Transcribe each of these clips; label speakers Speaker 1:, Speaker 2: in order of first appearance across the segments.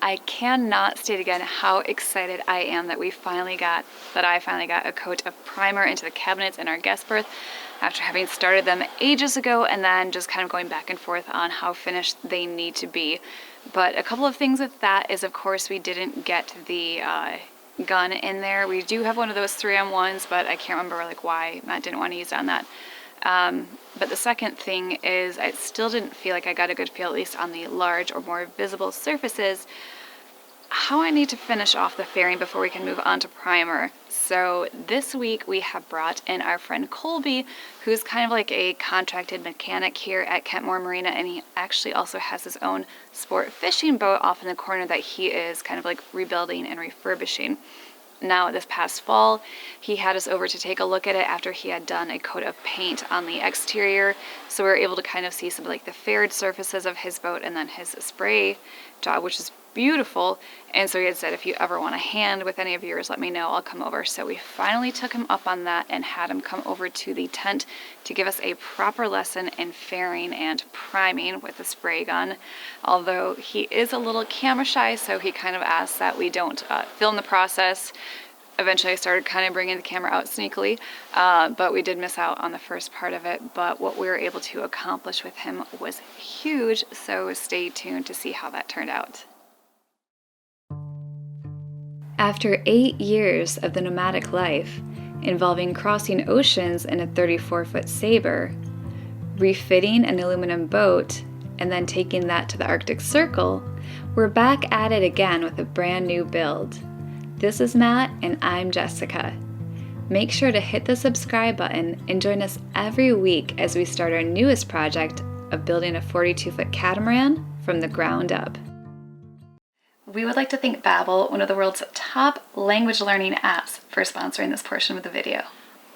Speaker 1: I cannot state again how excited I am that I finally got a coat of primer into the cabinets in our guest berth after having started them ages ago and then just kind of going back and forth on how finished they need to be. But a couple of things with that is, of course, we didn't get the gun in there. We do have one of those 3M ones, but I can't remember like why Matt didn't want to use it on that. But the second thing is I still didn't feel like I got a good feel, at least on the large or more visible surfaces, how I need to finish off the fairing before we can move on to primer. So this week we have brought in our friend Colby, who's kind of like a contracted mechanic here at Kentmore Marina, and he actually also has his own sport fishing boat off in the corner that he is kind of like rebuilding and refurbishing. Now, this past fall, he had us over to take a look at it after he had done a coat of paint on the exterior. So we were able to kind of see some of like the faired surfaces of his boat and then his spray job, which is beautiful. And so he had said, if you ever want a hand with any of yours, let me know, I'll come over. So we finally took him up on that and had him come over to the tent to give us a proper lesson in fairing and priming with the spray gun. Although he is a little camera shy, so he kind of asked that we don't film the process. Eventually I started kind of bringing the camera out sneakily, but we did miss out on the first part of it. But what we were able to accomplish with him was huge, so stay tuned to see how that turned out. After 8 years of the nomadic life, involving crossing oceans in a 34-foot Sabre, refitting an aluminum boat, and then taking that to the Arctic Circle, we're back at it again with a brand new build. This is Matt, and I'm Jessica. Make sure to hit the subscribe button and join us every week as we start our newest project of building a 42-foot catamaran from the ground up. We would like to thank Babbel, one of the world's top language learning apps, for sponsoring this portion of the video.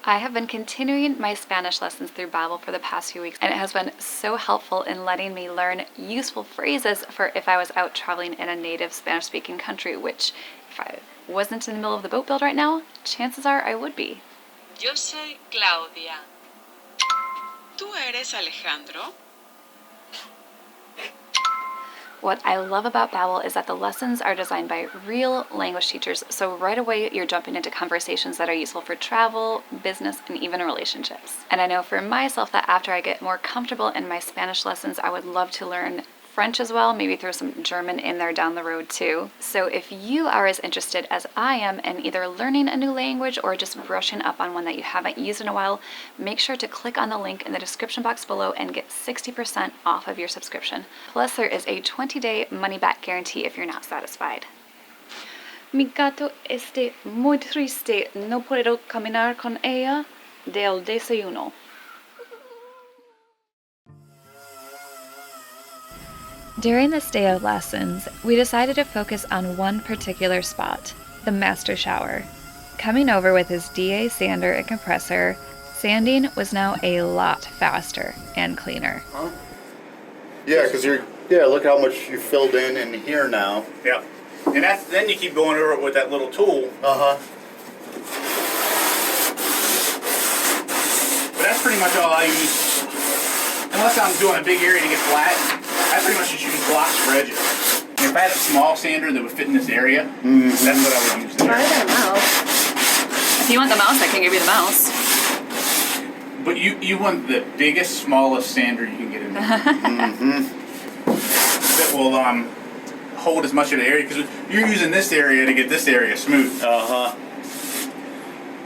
Speaker 1: I have been continuing my Spanish lessons through Babbel for the past few weeks, and it has been so helpful in letting me learn useful phrases for if I was out traveling in a native Spanish-speaking country, which, if I wasn't in the middle of the boat build right now, chances are I would be.
Speaker 2: Yo soy Claudia. ¿Tú eres Alejandro?
Speaker 1: What I love about Babbel is that the lessons are designed by real language teachers, so right away you're jumping into conversations that are useful for travel, business, and even relationships. And I know for myself that after I get more comfortable in my Spanish lessons, I would love to learn French as well, maybe throw some German in there down the road too. So if you are as interested as I am in either learning a new language or just brushing up on one that you haven't used in a while, make sure to click on the link in the description box below and get 60% off of your subscription. Plus there is a 20-day money-back guarantee if you're not satisfied. Mi gato está muy triste, no puedo caminar con ella del desayuno. During this day of lessons, we decided to focus on one particular spot, the master shower. Coming over with his DA sander and compressor, sanding was now a lot faster and cleaner.
Speaker 3: Huh? Yeah, because look how much you filled in here now.
Speaker 4: Yeah. And then you keep going over it with that little tool.
Speaker 3: Uh-huh.
Speaker 4: But that's pretty much all I use. Unless I'm doing a big area to get flat, I pretty much just use blocks for edges. And if I had a small sander that would fit in this area, that's what I would use there.
Speaker 1: Try the mouse. If you want the mouse, I can give you the mouse.
Speaker 4: But you want the biggest, smallest sander you can get in there. That will hold as much of the area, because you're using this area to get this area smooth.
Speaker 3: Uh-huh.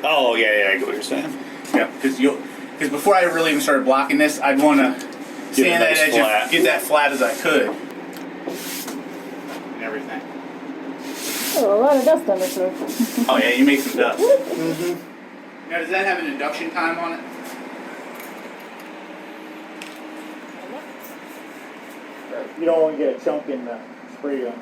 Speaker 3: Oh, yeah, I get what you're saying.
Speaker 4: Yeah, because before I really even started blocking this, I'd want to sand that edge and get that flat as I could. And everything.
Speaker 1: Oh, a lot of dust on this roof.
Speaker 4: Oh yeah, you make some dust. Now, does that have an induction time on it?
Speaker 5: You don't want to get a chunk in the spray gun.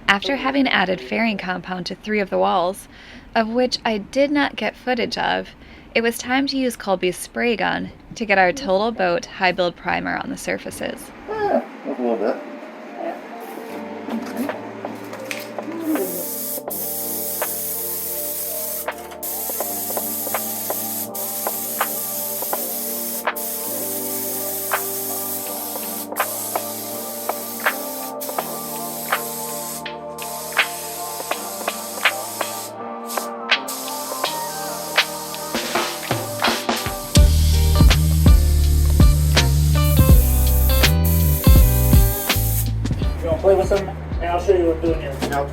Speaker 1: After having added fairing compound to 3 of the walls, of which I did not get footage of, it was time to use Colby's spray gun to get our total boat high build primer on the surfaces.
Speaker 3: Yeah, a little bit.
Speaker 5: You want to play with some? And I'll show you what I'm doing here.
Speaker 3: Yep.
Speaker 5: Go there.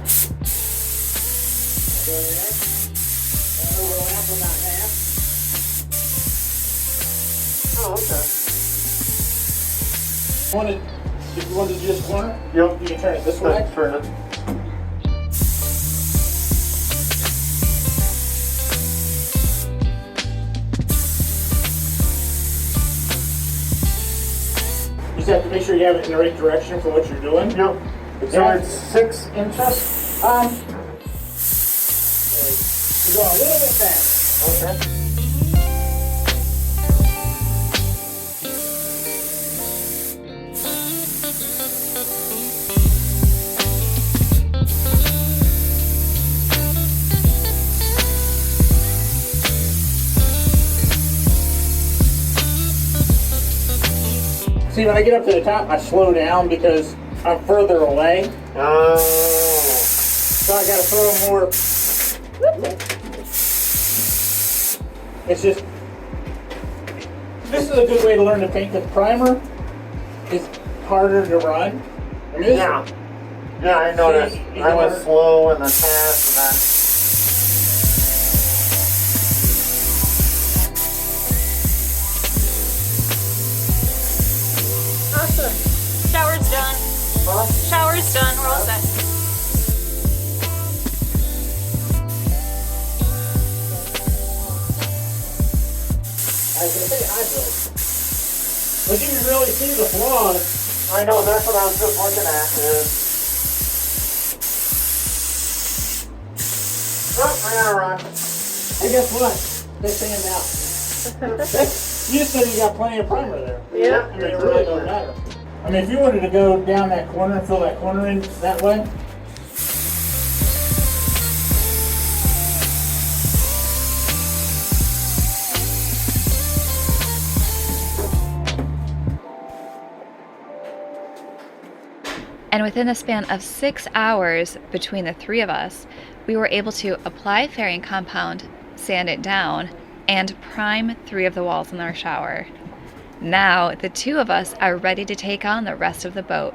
Speaker 5: And overlap about half.
Speaker 3: Oh, okay.
Speaker 5: If you wanted to just corner,
Speaker 3: Yep.
Speaker 5: you can turn it this way.
Speaker 3: Turn it.
Speaker 5: You just have to make sure you have it in the right direction for what you're doing.
Speaker 3: Yep. So it's 6 inches.
Speaker 5: You go a little bit fast.
Speaker 3: Okay.
Speaker 5: See, when I get up to the top, I slow down because I'm further away.
Speaker 3: Oh.
Speaker 5: So I gotta throw more. It's just, this is a good way to learn to paint because primer is harder to run. I mean, this,
Speaker 3: Yeah, I noticed.
Speaker 5: See,
Speaker 3: I was slow in the past and
Speaker 1: Awesome. Shower's done. Shower's done. We're all set.
Speaker 5: I was gonna say hydro. But you can really see the flaws.
Speaker 3: I know, that's what I was just looking at is... Oh, I gotta run.
Speaker 5: And guess what? They stand out. You just said you got plenty of primer there.
Speaker 3: Yeah.
Speaker 5: I mean, it really don't matter. I mean, if you wanted to go down that corner and fill that corner in that way,
Speaker 1: And within the span of 6 hours between the three of us, we were able to apply fairing compound, sand it down, and prime 3 of the walls in our shower. Now, the 2 of us are ready to take on the rest of the boat.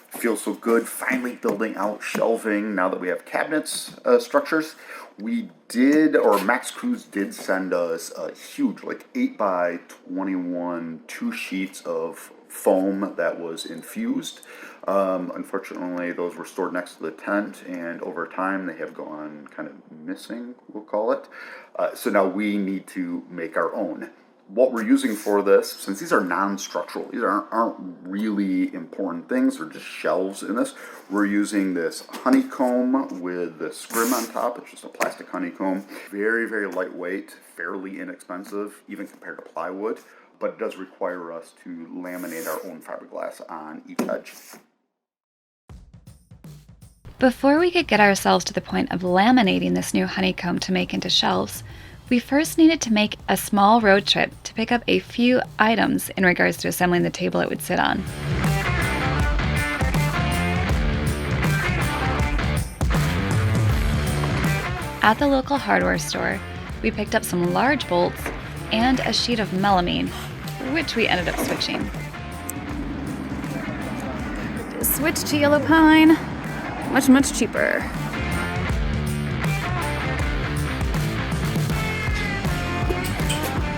Speaker 3: Feels so good finally building out shelving now that we have cabinets structures. We did, or Max Cruz did send us a huge, like 8 by 21, 2 sheets of foam that was infused. Unfortunately, those were stored next to the tent, and over time they have gone kind of missing, we'll call it. So now we need to make our own. What we're using for this, since these are non-structural, these aren't really important things, they're just shelves in this, we're using this honeycomb with the scrim on top. It's just a plastic honeycomb. Very, very lightweight, fairly inexpensive, even compared to plywood, but it does require us to laminate our own fiberglass on each edge.
Speaker 1: Before we could get ourselves to the point of laminating this new honeycomb to make into shelves, we first needed to make a small road trip to pick up a few items in regards to assembling the table it would sit on. At the local hardware store, we picked up some large bolts and a sheet of melamine, which we ended up switching. Just switch to yellow pine, much, much cheaper.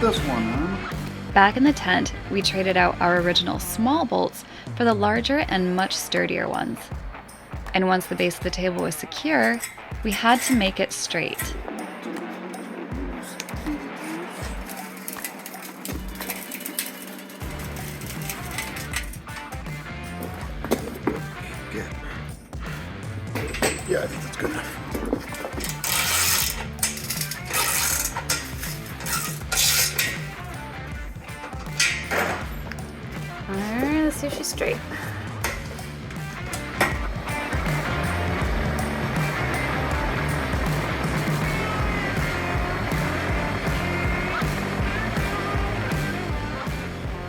Speaker 3: This one, huh?
Speaker 1: Back in the tent, we traded out our original small bolts for the larger and much sturdier ones. And once the base of the table was secure, we had to make it straight.
Speaker 3: Yeah, I think that's good enough.
Speaker 1: Alright, let's see if she's straight.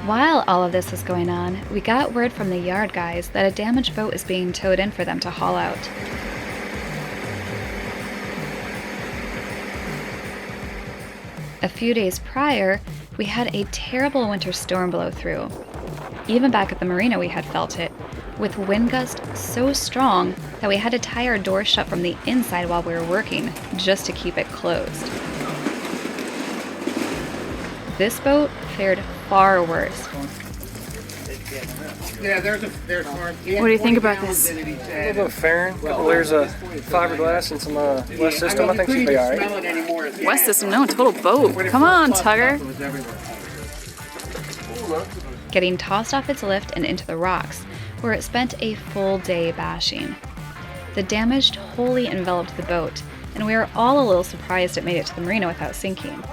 Speaker 1: While all of this was going on, we got word from the yard guys that a damaged boat is being towed in for them to haul out. A few days prior, we had a terrible winter storm blow through. Even back at the marina we had felt it, with wind gusts so strong that we had to tie our door shut from the inside while we were working just to keep it closed. This boat fared far worse.
Speaker 5: Yeah, there's more.
Speaker 1: What do you think about this?
Speaker 6: A little bit of fairing, a couple layers of fiberglass and some West system. I think she'll be alright.
Speaker 1: West system, no, total boat. Come on, Tugger. Getting tossed off its lift and into the rocks, where it spent a full day bashing. The damage wholly enveloped the boat, and we were all a little surprised it made it to the marina without sinking.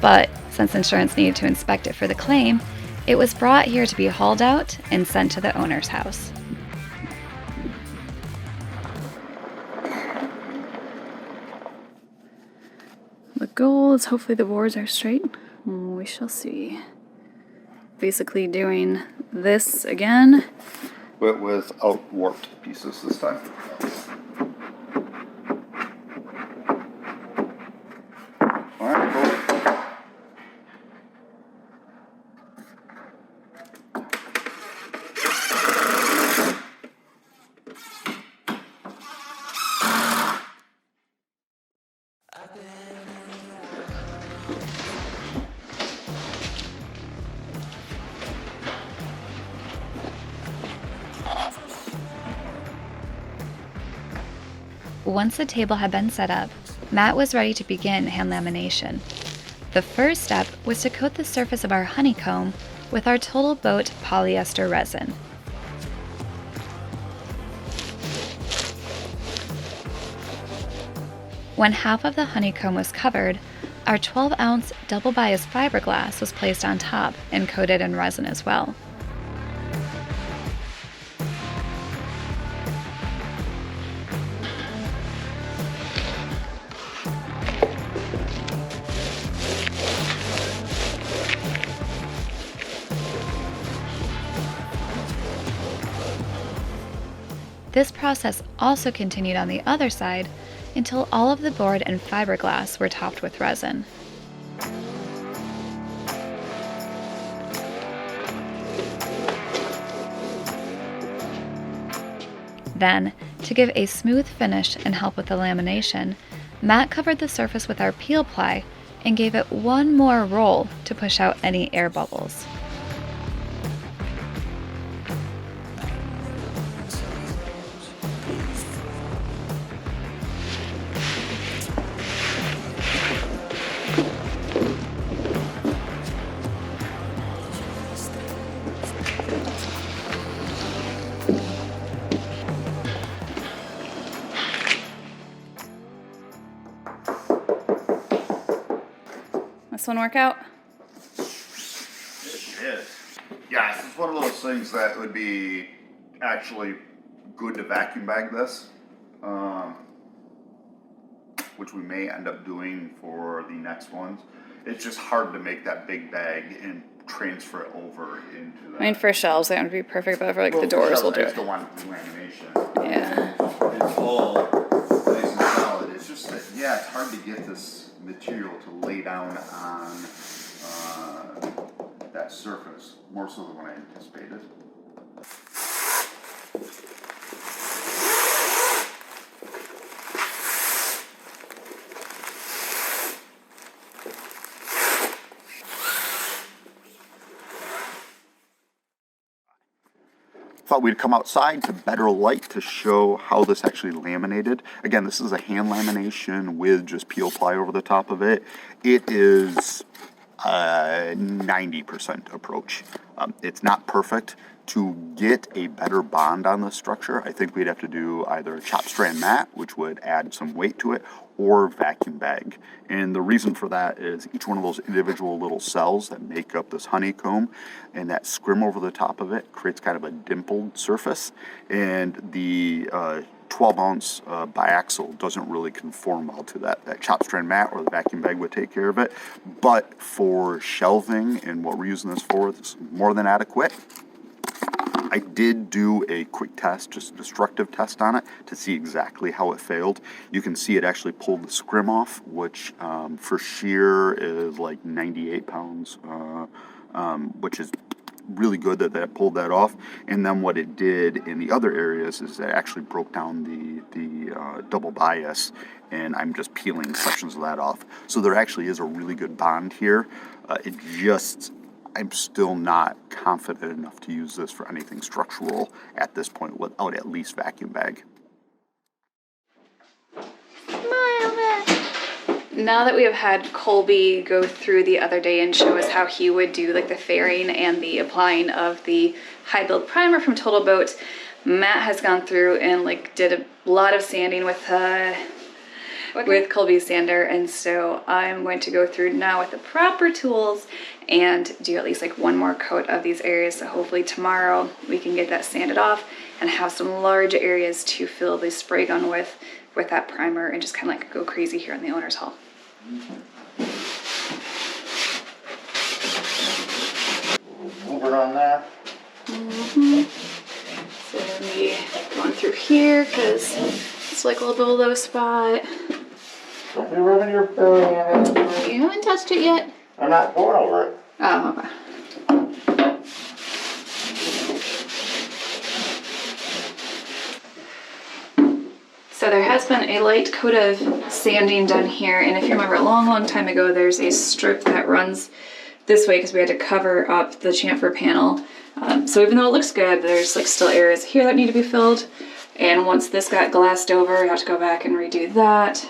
Speaker 1: But since insurance needed to inspect it for the claim, it was brought here to be hauled out and sent to the owner's house. The goal is hopefully the boards are straight. We shall see. Basically doing this again.
Speaker 3: But without warped pieces this time. Alright, cool.
Speaker 1: Once the table had been set up, Matt was ready to begin hand lamination. The first step was to coat the surface of our honeycomb with our Total Boat polyester resin. When half of the honeycomb was covered, our 12-ounce double bias fiberglass was placed on top and coated in resin as well. This process also continued on the other side until all of the board and fiberglass were topped with resin. Then, to give a smooth finish and help with the lamination, Matt covered the surface with our peel ply and gave it one more roll to push out any air bubbles. This one work out?
Speaker 3: It is. Yeah, this is one of those things that would be actually good to vacuum bag this, which we may end up doing for the next ones. It's just hard to make that big bag and transfer it over into that.
Speaker 1: I mean, for shelves, that would be perfect, but for like the doors, we'll do
Speaker 3: I
Speaker 1: it.
Speaker 3: just don't want lamination.
Speaker 1: Yeah.
Speaker 3: It's all nice and solid. It's just that, yeah, it's hard to get this material to lay down on that surface, more so than what I anticipated. Thought we'd come outside to better light to show how this actually laminated. Again, this is a hand lamination with just peel ply over the top of it. It is 90% approach. It's not perfect. To get a better bond on this structure, I think we'd have to do either a chop strand mat, which would add some weight to it, or vacuum bag. And the reason for that is each one of those individual little cells that make up this honeycomb and that scrim over the top of it creates kind of a dimpled surface. And the 12-ounce biaxial doesn't really conform well to that. That chop strand mat or the vacuum bag would take care of it. But for shelving and what we're using this for, it's more than adequate. I did do a quick test, just a destructive test on it to see exactly how it failed. You can see it actually pulled the scrim off, which for shear is like 98 pounds, which is really good that that pulled that off. And then what it did in the other areas is it actually broke down the double bias, and I'm just peeling sections of that off. So there actually is a really good bond here. I'm still not confident enough to use this for anything structural at this point without at least vacuum bag.
Speaker 1: Now that we have had Colby go through the other day and show us how he would do like the fairing and the applying of the high build primer from Total Boat, Matt has gone through and like did a lot of sanding with Colby's sander, and so I'm going to go through now with the proper tools and do at least like one more coat of these areas, so hopefully tomorrow we can get that sanded off and have some large areas to fill the spray gun with that primer and just kind of like go crazy here in the owner's hall.
Speaker 5: Move it on there.
Speaker 1: So maybe going through here because it's like a little bit of a low spot.
Speaker 5: Don't be rubbing your belly in it.
Speaker 1: You haven't touched it yet?
Speaker 5: I'm not going over it.
Speaker 1: Oh, okay. So there has been a light coat of sanding done here, and if you remember a long time ago, there's a strip that runs this way because we had to cover up the chamfer panel. So even though it looks good, there's like still areas here that need to be filled, and once this got glassed over, I have to go back and redo that.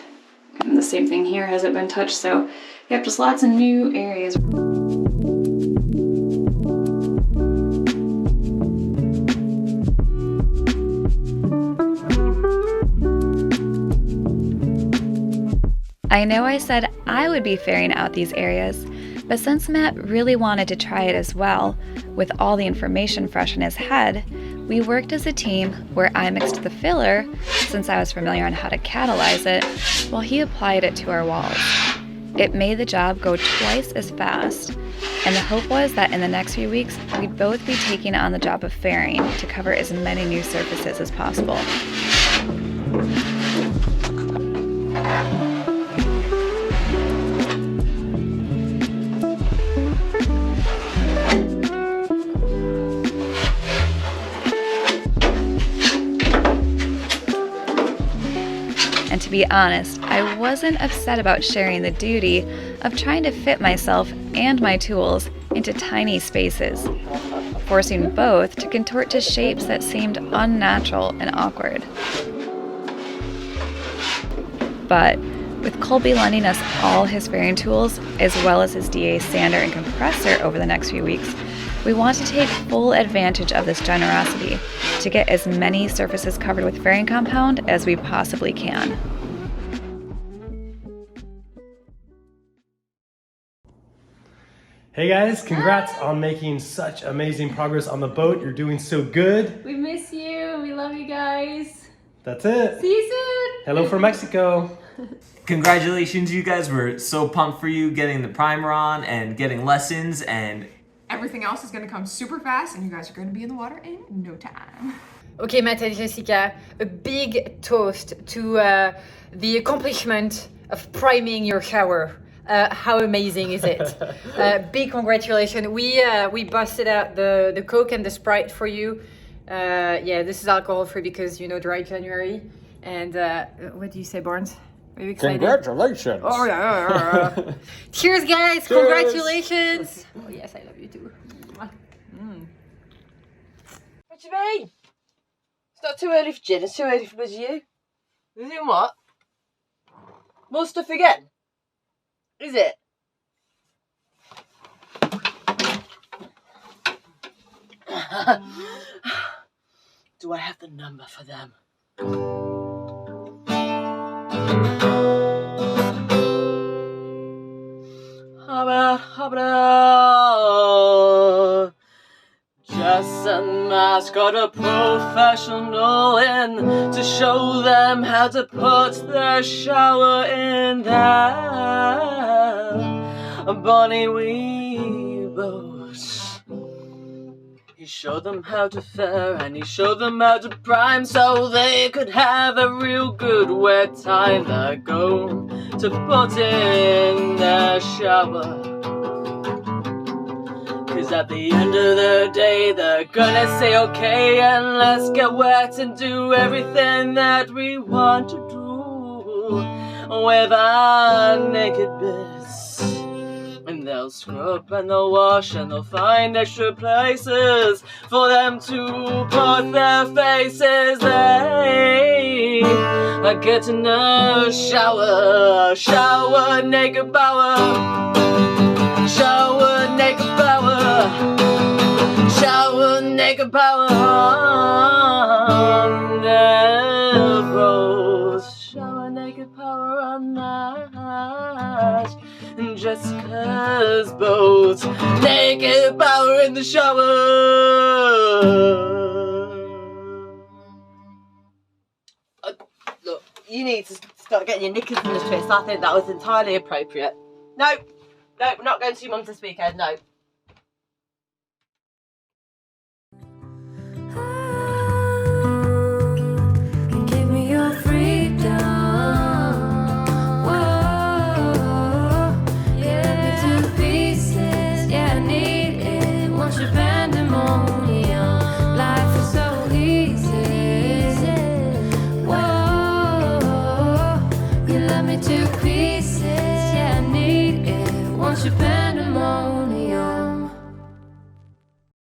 Speaker 1: And the same thing here hasn't been touched, so yep, just lots of new areas. I know I said I would be fairing out these areas, but since Matt really wanted to try it as well, with all the information fresh in his head, we worked as a team where I mixed the filler, since I was familiar on how to catalyze it, while he applied it to our walls. It made the job go twice as fast, and the hope was that in the next few weeks, we'd both be taking on the job of fairing to cover as many new surfaces as possible. And to be honest, I wasn't upset about sharing the duty of trying to fit myself and my tools into tiny spaces, forcing both to contort to shapes that seemed unnatural and awkward. But with Colby lending us all his fairing tools, as well as his DA sander and compressor over the next few weeks, we want to take full advantage of this generosity to get as many surfaces covered with fairing compound as we possibly can.
Speaker 7: Hey guys, congrats on making such amazing progress on the boat. You're doing so good.
Speaker 1: We miss you. We love you guys.
Speaker 7: That's it.
Speaker 1: See you soon.
Speaker 7: Hello from Mexico.
Speaker 8: Congratulations, you guys. We're so pumped for you getting the primer on and getting lessons, and
Speaker 9: everything else is going to come super fast, and you guys are going to be in the water in no time.
Speaker 10: Okay, Matt and Jessica, a big toast to the accomplishment of priming your shower. How amazing is it? Big congratulations. We busted out the Coke and the Sprite for you. Yeah, this is alcohol free because, you know, dry January. And what do you say, Barnes? Are you excited?
Speaker 5: Congratulations.
Speaker 10: Oh, yeah. Cheers, guys. Cheers. Congratulations. Oh, yes, I love you too.
Speaker 11: What do you mean? It's not too early for gin, it's too early for you. You're doing what? More stuff again? Is it? Do I have the number for them? Just a mask, got a professional in to show them how to put their shower in that Bonnie Weebo's. He showed them how to fair and he showed them how to prime so they could have a real good wet time. They're going to put in their shower. 'Cause at the end of the day, they're gonna say okay, and let's get wet and do everything that we want to do with our naked bits. And they'll scrub and they'll wash and they'll find extra places for them to put their faces. They get in a shower naked power, shower naked power, shower naked power on the bros, shower naked power on that. Jessica's boat, naked power in the shower. Look, you need to start getting your knickers in the twist. I think that was entirely appropriate. No, we're not going to your mum this weekend, no.